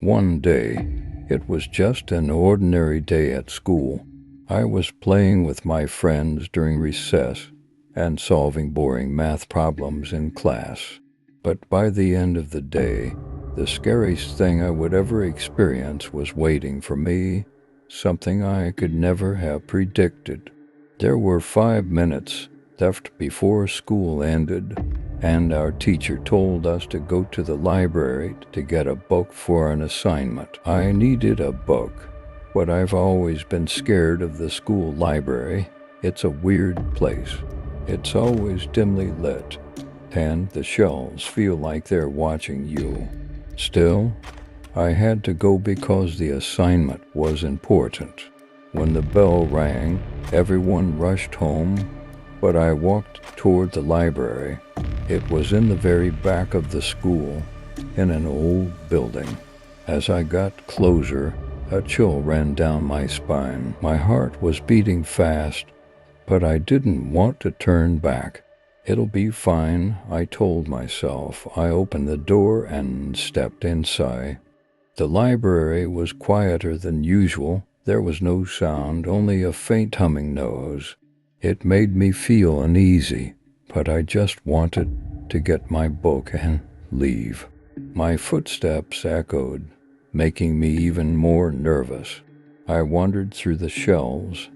one day. It was just an ordinary day at school. I was playing with my friends during recess and solving boring math problems in class. But by the end of the day, the scariest thing I would ever experience was waiting for me, something I could never have predicted. There were 5 minutes left before school ended, and our teacher told us to go to the library to get a book for an assignment. I needed a book, but I've always been scared of the school library. It's a weird place. It's always dimly lit, and the shelves feel like they're watching you. Still, I had to go because the assignment was important. When the bell rang, everyone rushed home, but I walked toward the library. It was in the very back of the school, in an old building. As I got closer, a chill ran down my spine. My heart was beating fast, but I didn't want to turn back. It'll be fine, I told myself. I opened the door and stepped inside. The library was quieter than usual. There was no sound, only a faint humming noise. It made me feel uneasy, but I just wanted to get my book and leave. My footsteps echoed, making me even more nervous. I wandered through the shelves,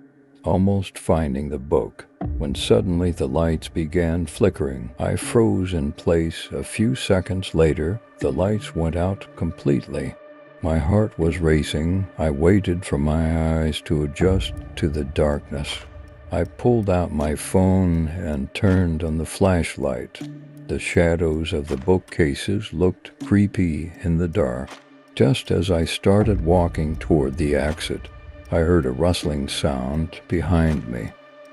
almost finding the book, when suddenly the lights began flickering. I froze in place. A few seconds later, the lights went out completely. My heart was racing. I waited for my eyes to adjust to the darkness. I pulled out my phone and turned on the flashlight. The shadows of the bookcases looked creepy in the dark. Just as I started walking toward the exit, I heard a rustling sound behind me.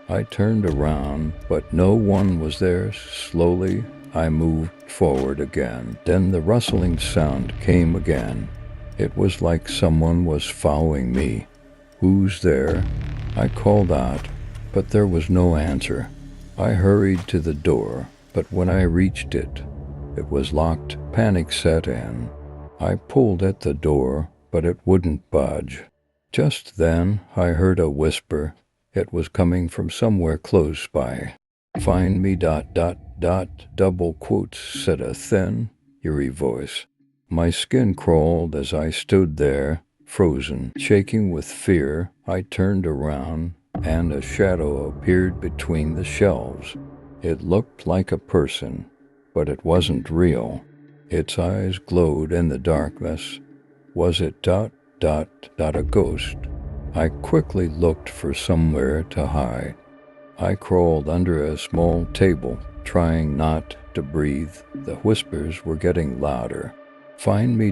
I turned around, but no one was there. Slowly, I moved forward again. Then the rustling sound came again. It was like someone was following me. "Who's there?" I called out, but there was no answer. I hurried to the door, but when I reached it, it was locked. Panic set in. I pulled at the door, but it wouldn't budge. Just then, I heard a whisper. It was coming from somewhere close by. "Find me, ... double quotes," said a thin, eerie voice. My skin crawled as I stood there, frozen, shaking with fear. I turned around, and a shadow appeared between the shelves. It looked like a person, but it wasn't real. Its eyes glowed in the darkness. Was it ... a ghost? I quickly looked for somewhere to hide. I crawled under a small table, trying not to breathe. The whispers were getting louder. "Find me ...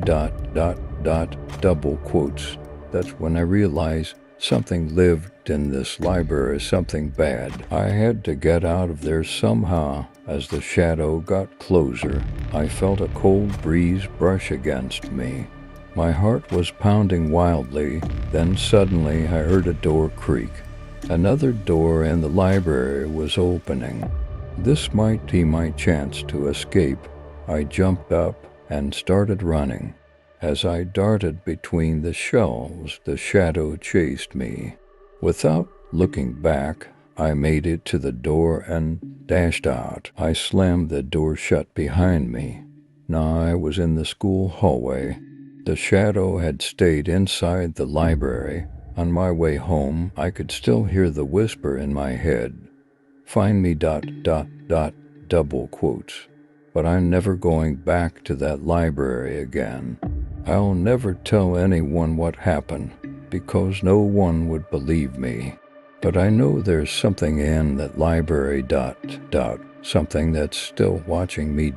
double quotes." That's when I realized something lived in this library, something bad. I had to get out of there somehow. As the shadow got closer, I felt a cold breeze brush against me. My heart was pounding wildly. Then suddenly I heard a door creak. Another door in the library was opening. This might be my chance to escape. I jumped up and started running. As I darted between the shelves, the shadow chased me. Without looking back, I made it to the door and dashed out. I slammed the door shut behind me. Now I was in the school hallway. The shadow had stayed inside the library. On my way home, I could still hear the whisper in my head. "Find me ... double quotes." But I'm never going back to that library again. I'll never tell anyone what happened, because no one would believe me. But I know there's something in that library ... something that's still watching me ...